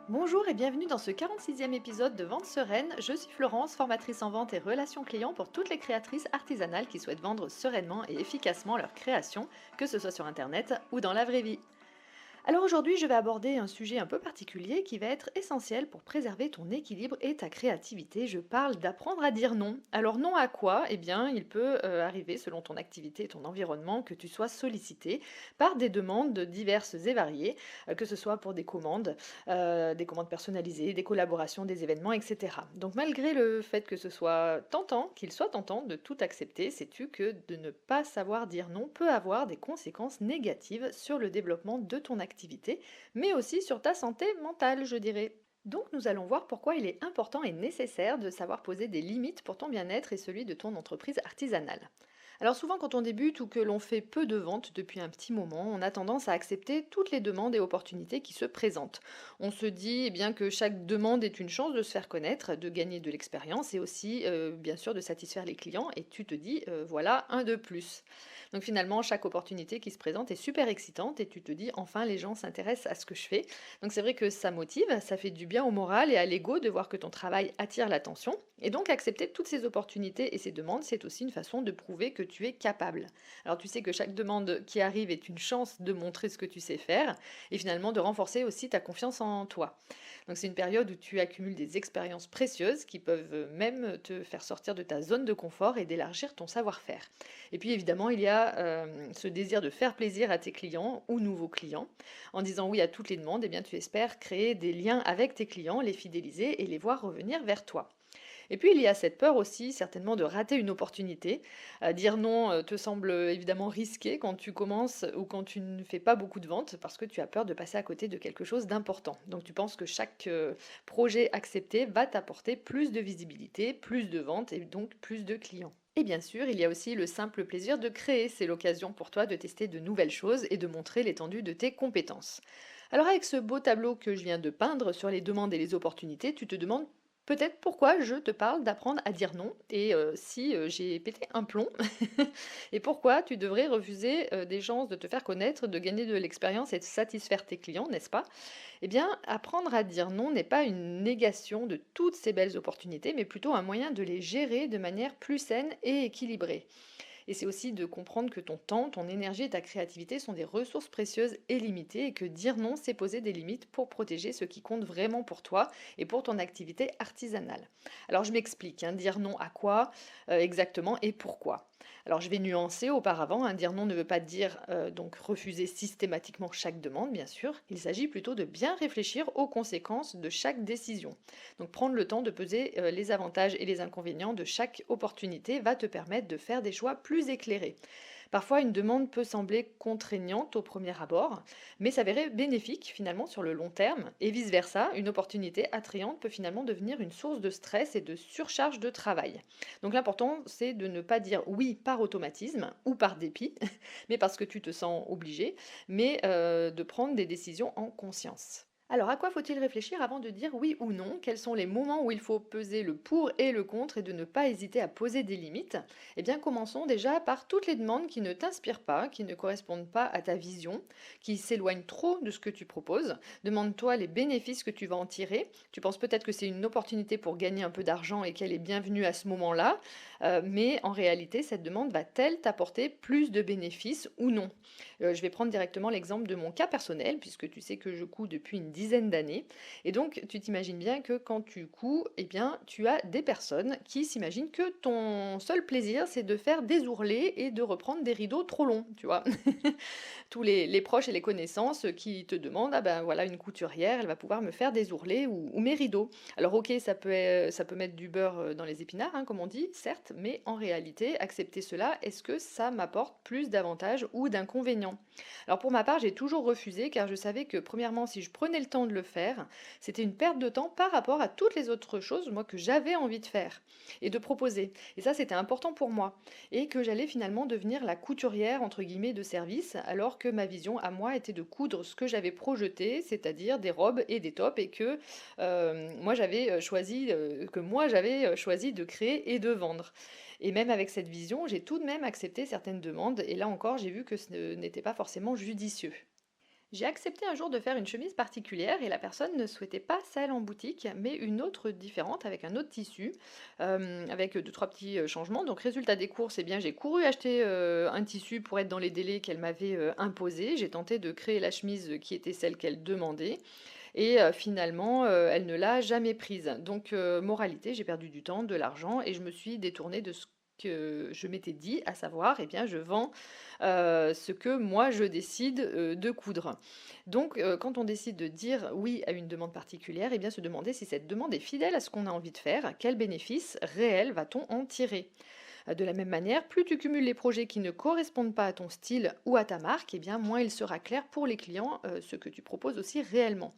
Bonjour et bienvenue dans ce 46e épisode de Vente Sereine. Je suis Florence, formatrice en vente et relations clients pour toutes les créatrices artisanales qui souhaitent vendre sereinement et efficacement leurs créations, que ce soit sur Internet ou dans la vraie vie. Alors aujourd'hui, je vais aborder un sujet un peu particulier qui va être essentiel pour préserver ton équilibre et ta créativité. Je parle d'apprendre à dire non. Alors non à quoi? Eh bien, il peut arriver, selon ton activité et ton environnement, que tu sois sollicité par des demandes diverses et variées, que ce soit pour des commandes personnalisées, des collaborations, des événements, etc. Donc malgré le fait que ce soit tentant, qu'il soit tentant de tout accepter, sais-tu que de ne pas savoir dire non peut avoir des conséquences négatives sur le développement de ton activité, mais aussi sur ta santé mentale, je dirais. Donc nous allons voir pourquoi il est important et nécessaire de savoir poser des limites pour ton bien-être et celui de ton entreprise artisanale. Alors souvent quand on débute ou que l'on fait peu de ventes depuis un petit moment, on a tendance à accepter toutes les demandes et opportunités qui se présentent. On se dit eh bien que chaque demande est une chance de se faire connaître, de gagner de l'expérience et aussi bien sûr de satisfaire les clients et tu te dis voilà un de plus. Donc finalement chaque opportunité qui se présente est super excitante et tu te dis enfin les gens s'intéressent à ce que je fais. Donc c'est vrai que ça motive, ça fait du bien au moral et à l'ego de voir que ton travail attire l'attention. Et donc accepter toutes ces opportunités et ces demandes, c'est aussi une façon de prouver que tu es capable. Alors tu sais que chaque demande qui arrive est une chance de montrer ce que tu sais faire et finalement de renforcer aussi ta confiance en toi. Donc c'est une période où tu accumules des expériences précieuses qui peuvent même te faire sortir de ta zone de confort et d'élargir ton savoir-faire. Et puis évidemment, il y a ce désir de faire plaisir à tes clients ou nouveaux clients. En disant oui à toutes les demandes, eh bien, tu espères créer des liens avec tes clients, les fidéliser et les voir revenir vers toi. Et puis il y a cette peur aussi certainement de rater une opportunité. Dire non te semble évidemment risqué quand tu commences ou quand tu ne fais pas beaucoup de ventes parce que tu as peur de passer à côté de quelque chose d'important. Donc tu penses que chaque projet accepté va t'apporter plus de visibilité, plus de ventes et donc plus de clients. Et bien sûr, il y a aussi le simple plaisir de créer. C'est l'occasion pour toi de tester de nouvelles choses et de montrer l'étendue de tes compétences. Alors avec ce beau tableau que je viens de peindre sur les demandes et les opportunités, tu te demandes peut-être pourquoi je te parle d'apprendre à dire non et si j'ai pété un plomb et pourquoi tu devrais refuser des chances de te faire connaître, de gagner de l'expérience et de satisfaire tes clients, n'est-ce pas? Eh bien, apprendre à dire non n'est pas une négation de toutes ces belles opportunités, mais plutôt un moyen de les gérer de manière plus saine et équilibrée. Et c'est aussi de comprendre que ton temps, ton énergie et ta créativité sont des ressources précieuses et limitées et que dire non, c'est poser des limites pour protéger ce qui compte vraiment pour toi et pour ton activité artisanale. Alors je m'explique, hein, dire non à quoi exactement et pourquoi. Alors je vais nuancer auparavant, hein, dire non ne veut pas dire donc refuser systématiquement chaque demande, bien sûr. Il s'agit plutôt de bien réfléchir aux conséquences de chaque décision. Donc prendre le temps de peser les avantages et les inconvénients de chaque opportunité va te permettre de faire des choix plus éclairés. Parfois, une demande peut sembler contraignante au premier abord, mais s'avérer bénéfique finalement sur le long terme, et vice-versa, une opportunité attrayante peut finalement devenir une source de stress et de surcharge de travail. Donc l'important, c'est de ne pas dire oui par automatisme ou par dépit, mais parce que tu te sens obligé, mais de prendre des décisions en conscience. Alors, à quoi faut-il réfléchir avant de dire oui ou non? Quels sont les moments où il faut peser le pour et le contre et de ne pas hésiter à poser des limites? Eh bien, commençons déjà par toutes les demandes qui ne t'inspirent pas, qui ne correspondent pas à ta vision, qui s'éloignent trop de ce que tu proposes. Demande-toi les bénéfices que tu vas en tirer. Tu penses peut-être que c'est une opportunité pour gagner un peu d'argent et qu'elle est bienvenue à ce moment-là, mais en réalité, cette demande va-t-elle t'apporter plus de bénéfices ou non? Je vais prendre directement l'exemple de mon cas personnel, puisque tu sais que je couds depuis une dizaine d'années. Et donc, tu t'imagines bien que quand tu couds, eh bien, tu as des personnes qui s'imaginent que ton seul plaisir, c'est de faire des ourlets et de reprendre des rideaux trop longs, tu vois. Tous les proches et les connaissances qui te demandent, ah ben voilà, une couturière, elle va pouvoir me faire des ourlets ou mes rideaux. Alors ok, ça peut mettre du beurre dans les épinards, hein, comme on dit, certes, mais en réalité, accepter cela, est-ce que ça m'apporte plus d'avantages ou d'inconvénients? Alors pour ma part, j'ai toujours refusé car je savais que premièrement, si je prenais le temps de le faire, c'était une perte de temps par rapport à toutes les autres choses, moi, que j'avais envie de faire et de proposer. Et ça, c'était important pour moi. Et que j'allais finalement devenir la couturière, entre guillemets, de service, alors que ma vision à moi était de coudre ce que j'avais projeté, c'est-à-dire des robes et des tops, et que moi j'avais choisi de créer et de vendre. Et même avec cette vision, j'ai tout de même accepté certaines demandes, et là encore, j'ai vu que ce n'était pas forcément judicieux. J'ai accepté un jour de faire une chemise particulière et la personne ne souhaitait pas celle en boutique, mais une autre différente avec un autre tissu, avec deux, trois petits changements. Donc résultat des courses, eh bien, j'ai couru acheter un tissu pour être dans les délais qu'elle m'avait imposés. J'ai tenté de créer la chemise qui était celle qu'elle demandait et finalement, elle ne l'a jamais prise. Donc moralité, j'ai perdu du temps, de l'argent et je me suis détournée de ce que je m'étais dit, à savoir, eh bien, je vends ce que moi je décide de coudre. Donc, quand on décide de dire oui à une demande particulière, eh bien, se demander si cette demande est fidèle à ce qu'on a envie de faire, quel bénéfice réel va-t-on en tirer. De la même manière, plus tu cumules les projets qui ne correspondent pas à ton style ou à ta marque, eh bien, moins il sera clair pour les clients ce que tu proposes aussi réellement.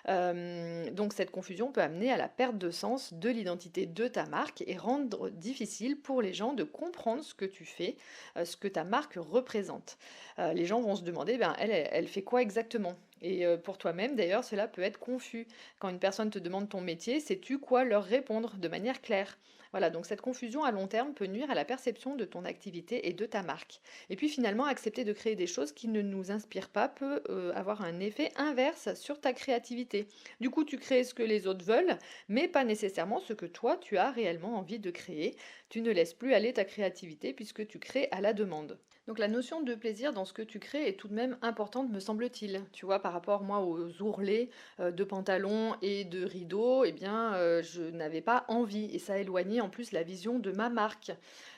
Donc cette confusion peut amener à la perte de sens de l'identité de ta marque et rendre difficile pour les gens de comprendre ce que tu fais, ce que ta marque représente. Les gens vont se demander, ben, elle fait quoi exactement? Et pour toi-même, d'ailleurs, cela peut être confus. Quand une personne te demande ton métier, sais-tu quoi leur répondre de manière claire? Voilà, donc cette confusion à long terme peut nuire à la perception de ton activité et de ta marque. Et puis finalement, accepter de créer des choses qui ne nous inspirent pas peut avoir un effet inverse sur ta créativité. Du coup, tu crées ce que les autres veulent, mais pas nécessairement ce que toi, tu as réellement envie de créer. Tu ne laisses plus aller ta créativité puisque tu crées à la demande. Donc la notion de plaisir dans ce que tu crées est tout de même importante, me semble-t-il. Tu vois, par rapport moi aux ourlets de pantalons et de rideaux, eh bien, je n'avais pas envie et ça éloignait en plus la vision de ma marque.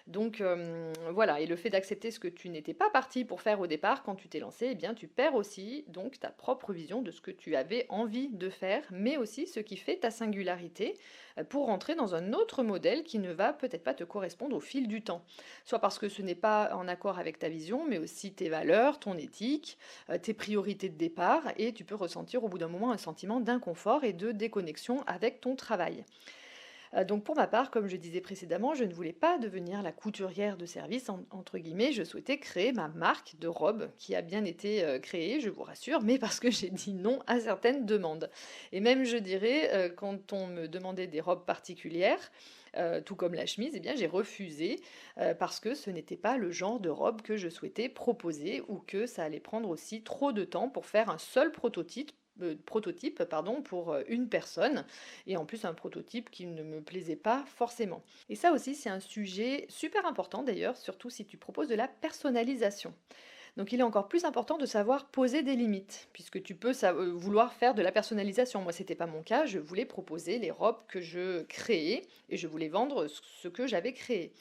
Donc voilà, et le fait d'accepter ce que tu n'étais pas parti pour faire au départ quand tu t'es lancé, eh bien, tu perds aussi donc ta propre vision de ce que tu avais envie de faire, mais aussi ce qui fait ta singularité pour rentrer dans un autre modèle qui ne va peut-être pas te correspondre au fil du temps. Soit parce que ce n'est pas en accord avec ta vision, mais aussi tes valeurs, ton éthique, tes priorités de départ, et tu peux ressentir au bout d'un moment un sentiment d'inconfort et de déconnexion avec ton travail. Donc pour ma part, comme je disais précédemment, je ne voulais pas devenir la couturière de service, entre guillemets, je souhaitais créer ma marque de robe qui a bien été créée, je vous rassure, mais parce que j'ai dit non à certaines demandes. Et même, je dirais, quand on me demandait des robes particulières, tout comme la chemise, eh bien j'ai refusé parce que ce n'était pas le genre de robe que je souhaitais proposer ou que ça allait prendre aussi trop de temps pour faire un seul prototype pardon, pour une personne et en plus un prototype qui ne me plaisait pas forcément. Et ça aussi c'est un sujet super important d'ailleurs, surtout si tu proposes de la personnalisation. Donc il est encore plus important de savoir poser des limites, puisque tu peux vouloir faire de la personnalisation. Moi, c'était pas mon cas, je voulais proposer les robes que je créais et je voulais vendre ce que j'avais créé.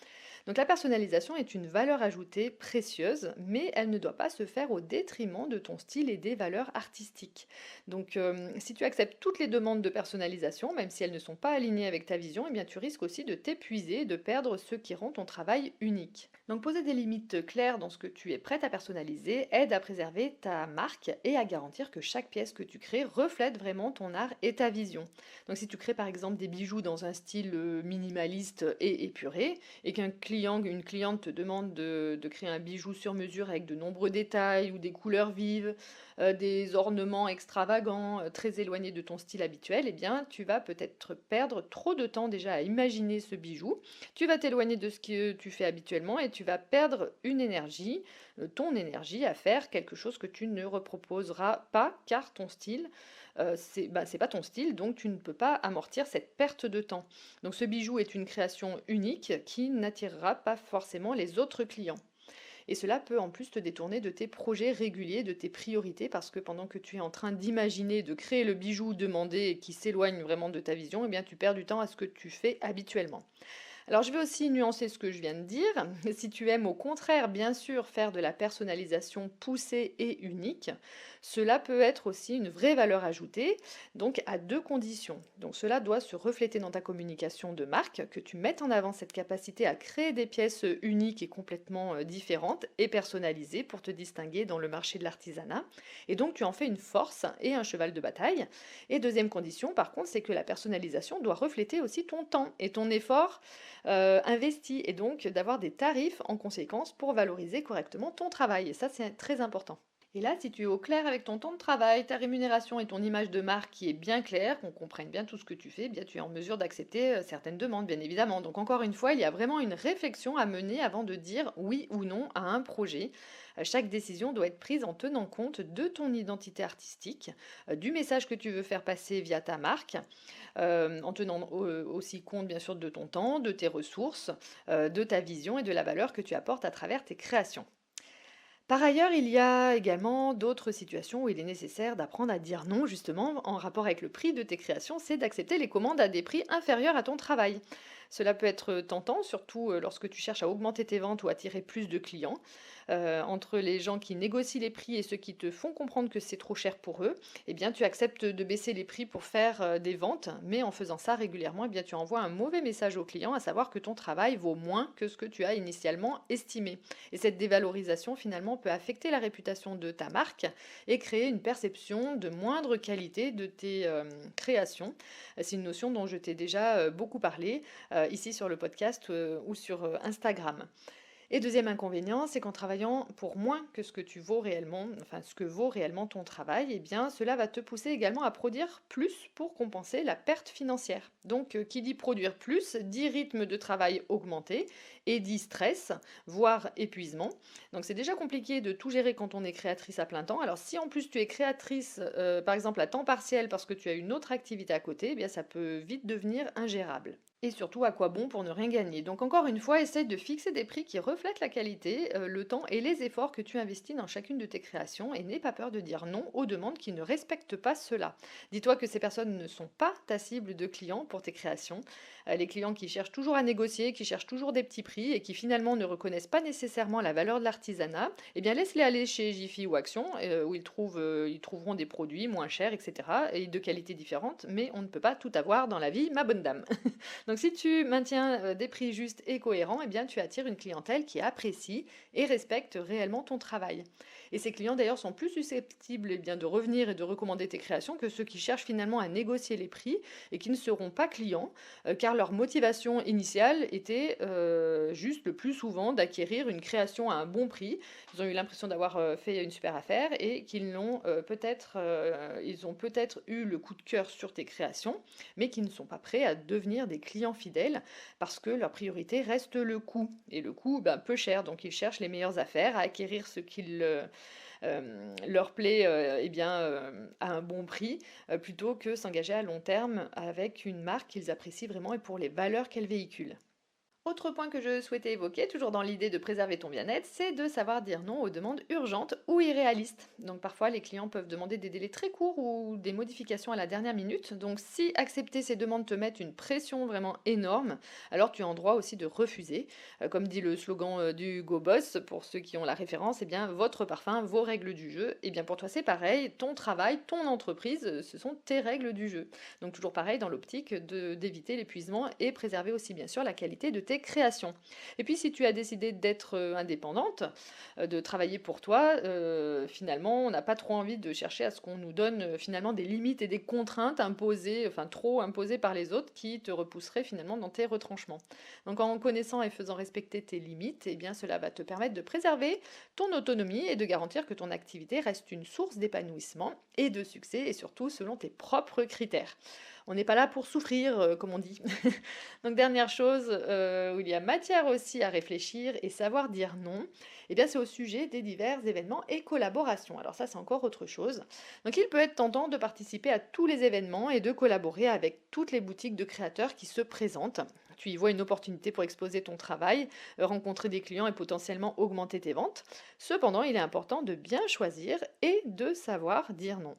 Donc la personnalisation est une valeur ajoutée précieuse, mais elle ne doit pas se faire au détriment de ton style et des valeurs artistiques. Donc si tu acceptes toutes les demandes de personnalisation, même si elles ne sont pas alignées avec ta vision, eh bien tu risques aussi de t'épuiser, de perdre ce qui rend ton travail unique. Donc poser des limites claires dans ce que tu es prête à personnaliser aide à préserver ta marque et à garantir que chaque pièce que tu crées reflète vraiment ton art et ta vision. Donc si tu crées par exemple des bijoux dans un style minimaliste et épuré, et qu'un client, une cliente te demande de créer un bijou sur mesure avec de nombreux détails ou des couleurs vives, des ornements extravagants, très éloignés de ton style habituel, eh bien tu vas peut-être perdre trop de temps déjà à imaginer ce bijou. Tu vas t'éloigner de ce que tu fais habituellement et tu vas perdre une énergie, ton énergie à faire quelque chose que tu ne reproposeras pas car ton style c'est pas ton style, donc tu ne peux pas amortir cette perte de temps. Donc ce bijou est une création unique qui n'attirera pas forcément les autres clients. Et cela peut en plus te détourner de tes projets réguliers, de tes priorités, parce que pendant que tu es en train d'imaginer, de créer le bijou demandé et qui s'éloigne vraiment de ta vision, eh bien tu perds du temps à ce que tu fais habituellement. Alors je vais aussi nuancer ce que je viens de dire. Si tu aimes au contraire, bien sûr, faire de la personnalisation poussée et unique, cela peut être aussi une vraie valeur ajoutée, donc à deux conditions. Donc cela doit se refléter dans ta communication de marque, que tu mettes en avant cette capacité à créer des pièces uniques et complètement différentes et personnalisées pour te distinguer dans le marché de l'artisanat. Et donc tu en fais une force et un cheval de bataille. Et deuxième condition, par contre, c'est que la personnalisation doit refléter aussi ton temps et ton effort investi et donc d'avoir des tarifs en conséquence pour valoriser correctement ton travail. Et ça, c'est très important. Et là, si tu es au clair avec ton temps de travail, ta rémunération et ton image de marque qui est bien claire, qu'on comprenne bien tout ce que tu fais, eh bien tu es en mesure d'accepter certaines demandes, bien évidemment. Donc encore une fois, il y a vraiment une réflexion à mener avant de dire oui ou non à un projet. Chaque décision doit être prise en tenant compte de ton identité artistique, du message que tu veux faire passer via ta marque, en tenant aussi compte bien sûr de ton temps, de tes ressources, de ta vision et de la valeur que tu apportes à travers tes créations. Par ailleurs, il y a également d'autres situations où il est nécessaire d'apprendre à dire non, justement, en rapport avec le prix de tes créations, c'est d'accepter les commandes à des prix inférieurs à ton travail. Cela peut être tentant, surtout lorsque tu cherches à augmenter tes ventes ou attirer plus de clients. Entre les gens qui négocient les prix et ceux qui te font comprendre que c'est trop cher pour eux, eh bien, tu acceptes de baisser les prix pour faire des ventes, mais en faisant ça régulièrement, eh bien, tu envoies un mauvais message au client, à savoir que ton travail vaut moins que ce que tu as initialement estimé. Et cette dévalorisation, finalement, peut affecter la réputation de ta marque et créer une perception de moindre qualité de tes créations. C'est une notion dont je t'ai déjà beaucoup parlé ici sur le podcast ou sur Instagram. Et deuxième inconvénient, c'est qu'en travaillant pour moins que ce que tu vaux réellement, enfin ce que vaut réellement ton travail, eh bien cela va te pousser également à produire plus pour compenser la perte financière. Donc qui dit produire plus, dit rythme de travail augmenté et dit stress, voire épuisement. Donc c'est déjà compliqué de tout gérer quand on est créatrice à plein temps. Alors si en plus tu es créatrice par exemple à temps partiel parce que tu as une autre activité à côté, eh bien ça peut vite devenir ingérable. Et surtout, à quoi bon pour ne rien gagner? Donc encore une fois, essaye de fixer des prix qui reflètent la qualité, le temps et les efforts que tu investis dans chacune de tes créations et n'aie pas peur de dire non aux demandes qui ne respectent pas cela. Dis-toi que ces personnes ne sont pas ta cible de clients pour tes créations. Les clients qui cherchent toujours à négocier, qui cherchent toujours des petits prix et qui finalement ne reconnaissent pas nécessairement la valeur de l'artisanat, eh bien laisse-les aller chez Jiffy ou Action, où ils trouveront des produits moins chers, etc. et de qualité différente, mais on ne peut pas tout avoir dans la vie, ma bonne dame. Donc si tu maintiens des prix justes et cohérents, eh bien tu attires une clientèle qui apprécie et respecte réellement ton travail. Et ces clients d'ailleurs sont plus susceptibles bien, de revenir et de recommander tes créations que ceux qui cherchent finalement à négocier les prix et qui ne seront pas clients, car leur motivation initiale était juste le plus souvent d'acquérir une création à un bon prix. Ils ont eu l'impression d'avoir fait une super affaire et qu'ils ils ont peut-être eu le coup de cœur sur tes créations, mais qui ne sont pas prêts à devenir des clients fidèles parce que leur priorité reste le coût. Et le coût, ben, peu cher, donc ils cherchent les meilleures affaires, à acquérir ce qu'il leur plaît eh bien, à un bon prix, plutôt que s'engager à long terme avec une marque qu'ils apprécient vraiment et pour les valeurs qu'elle véhicule. Autre point que je souhaitais évoquer, toujours dans l'idée de préserver ton bien-être, c'est de savoir dire non aux demandes urgentes ou irréalistes. Donc parfois les clients peuvent demander des délais très courts ou des modifications à la dernière minute. Donc si accepter ces demandes te met une pression vraiment énorme, alors tu es en droit aussi de refuser. Comme dit le slogan du Go Boss, pour ceux qui ont la référence, eh bien votre parfum, vos règles du jeu. Et bien pour toi c'est pareil, ton travail, ton entreprise, ce sont tes règles du jeu. Donc toujours pareil dans l'optique d'éviter l'épuisement et préserver aussi bien sûr la qualité de tes créations. Et puis si tu as décidé d'être indépendante, de travailler pour toi, finalement on n'a pas trop envie de chercher à ce qu'on nous donne finalement des limites et des contraintes imposées, enfin trop imposées par les autres qui te repousseraient finalement dans tes retranchements. Donc en connaissant et faisant respecter tes limites, eh bien cela va te permettre de préserver ton autonomie et de garantir que ton activité reste une source d'épanouissement et de succès et surtout selon tes propres critères. On n'est pas là pour souffrir, comme on dit. Donc dernière chose où il y a matière aussi à réfléchir et savoir dire non, eh bien c'est au sujet des divers événements et collaborations. Alors ça c'est encore autre chose. Donc il peut être tentant de participer à tous les événements et de collaborer avec toutes les boutiques de créateurs qui se présentent. Tu y vois une opportunité pour exposer ton travail, rencontrer des clients et potentiellement augmenter tes ventes. Cependant, il est important de bien choisir et de savoir dire non.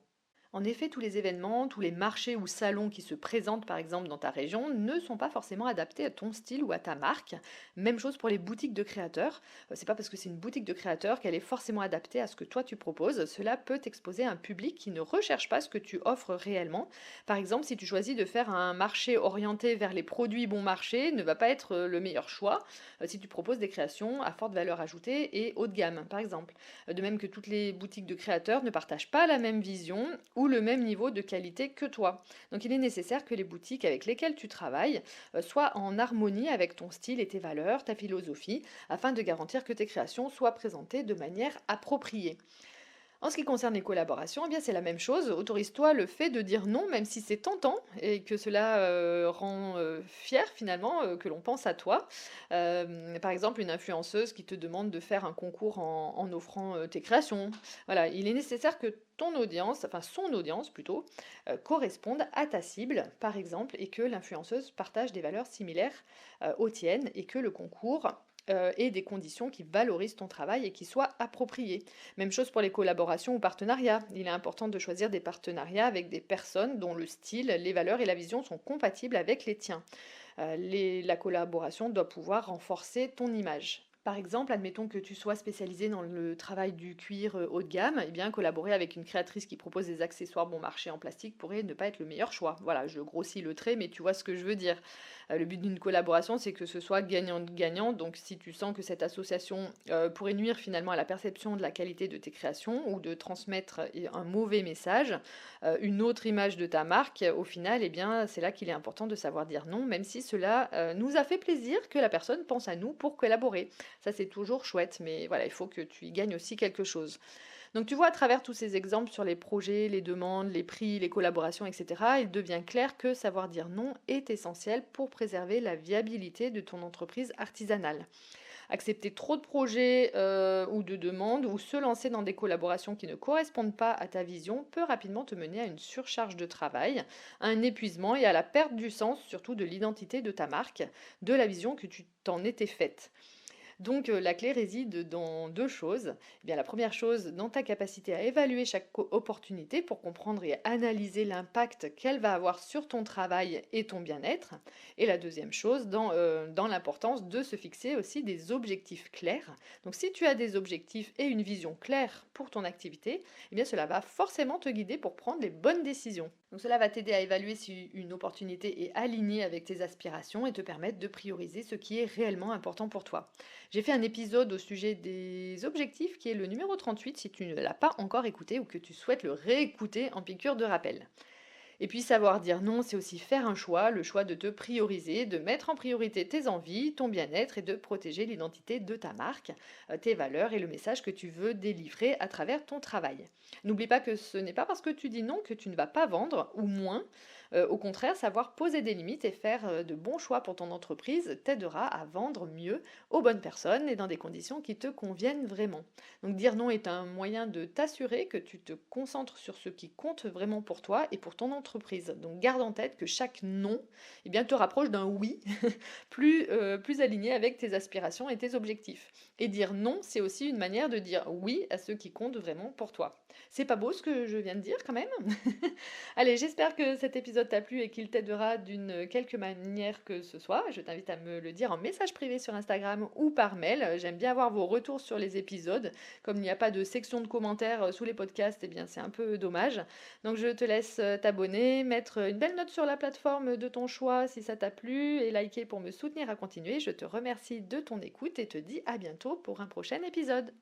En effet, tous les événements, tous les marchés ou salons qui se présentent par exemple dans ta région ne sont pas forcément adaptés à ton style ou à ta marque. Même chose pour les boutiques de créateurs. C'est pas parce que c'est une boutique de créateurs qu'elle est forcément adaptée à ce que toi tu proposes. Cela peut t'exposer à un public qui ne recherche pas ce que tu offres réellement. Par exemple, si tu choisis de faire un marché orienté vers les produits bon marché, ne va pas être le meilleur choix si tu proposes des créations à forte valeur ajoutée et haut de gamme, par exemple. De même que toutes les boutiques de créateurs ne partagent pas la même vision ou le même niveau de qualité que toi. Donc il est nécessaire que les boutiques avec lesquelles tu travailles soient en harmonie avec ton style et tes valeurs, ta philosophie, afin de garantir que tes créations soient présentées de manière appropriée. En ce qui concerne les collaborations, eh bien c'est la même chose. Autorise-toi le fait de dire non, même si c'est tentant et que cela rend fier finalement que l'on pense à toi. Par exemple, une influenceuse qui te demande de faire un concours en offrant tes créations. Voilà, il est nécessaire que ton audience, enfin son audience plutôt, corresponde à ta cible, par exemple, et que l'influenceuse partage des valeurs similaires aux tiennes et que le concours ait des conditions qui valorisent ton travail et qui soient appropriées. Même chose pour les collaborations ou partenariats. Il est important de choisir des partenariats avec des personnes dont le style, les valeurs et la vision sont compatibles avec les tiens. La collaboration doit pouvoir renforcer ton image. Par exemple, admettons que tu sois spécialisé dans le travail du cuir haut de gamme, eh bien collaborer avec une créatrice qui propose des accessoires bon marché en plastique pourrait ne pas être le meilleur choix. Voilà, je grossis le trait, mais tu vois ce que je veux dire. Le but d'une collaboration, c'est que ce soit gagnant-gagnant. Donc si tu sens que cette association pourrait nuire finalement à la perception de la qualité de tes créations ou de transmettre un mauvais message, une autre image de ta marque, au final, eh bien, c'est là qu'il est important de savoir dire non, même si cela nous a fait plaisir que la personne pense à nous pour collaborer. Ça, c'est toujours chouette, mais voilà, il faut que tu y gagnes aussi quelque chose. Donc tu vois, à travers tous ces exemples sur les projets, les demandes, les prix, les collaborations, etc., il devient clair que savoir dire non est essentiel pour préserver la viabilité de ton entreprise artisanale. Accepter trop de projets ou de demandes ou se lancer dans des collaborations qui ne correspondent pas à ta vision peut rapidement te mener à une surcharge de travail, à un épuisement et à la perte du sens surtout de l'identité de ta marque, de la vision que tu t'en étais faite. Donc la clé réside dans deux choses. Eh bien, la première chose, dans ta capacité à évaluer chaque opportunité pour comprendre et analyser l'impact qu'elle va avoir sur ton travail et ton bien-être. Et la deuxième chose, dans l'importance de se fixer aussi des objectifs clairs. Donc si tu as des objectifs et une vision claire pour ton activité, eh bien, cela va forcément te guider pour prendre les bonnes décisions. Donc cela va t'aider à évaluer si une opportunité est alignée avec tes aspirations et te permettre de prioriser ce qui est réellement important pour toi. J'ai fait un épisode au sujet des objectifs qui est le numéro 38 si tu ne l'as pas encore écouté ou que tu souhaites le réécouter en piqûre de rappel. Et puis savoir dire non, c'est aussi faire un choix, le choix de te prioriser, de mettre en priorité tes envies, ton bien-être et de protéger l'identité de ta marque, tes valeurs et le message que tu veux délivrer à travers ton travail. N'oublie pas que ce n'est pas parce que tu dis non que tu ne vas pas vendre ou moins. Au contraire, savoir poser des limites et faire de bons choix pour ton entreprise t'aidera à vendre mieux aux bonnes personnes et dans des conditions qui te conviennent vraiment. Donc dire non est un moyen de t'assurer que tu te concentres sur ce qui compte vraiment pour toi et pour ton entreprise. Donc garde en tête que chaque non eh bien, te rapproche d'un oui plus aligné avec tes aspirations et tes objectifs. Et dire non, c'est aussi une manière de dire oui à ce qui compte vraiment pour toi. C'est pas beau ce que je viens de dire quand même? Allez, j'espère que cet épisode t'a plu et qu'il t'aidera d'une quelque manière que ce soit. Je t'invite à me le dire en message privé sur Instagram ou par mail. J'aime bien avoir vos retours sur les épisodes. Comme il n'y a pas de section de commentaires sous les podcasts, eh bien c'est un peu dommage. Donc je te laisse t'abonner, mettre une belle note sur la plateforme de ton choix si ça t'a plu et liker pour me soutenir à continuer. Je te remercie de ton écoute et te dis à bientôt pour un prochain épisode.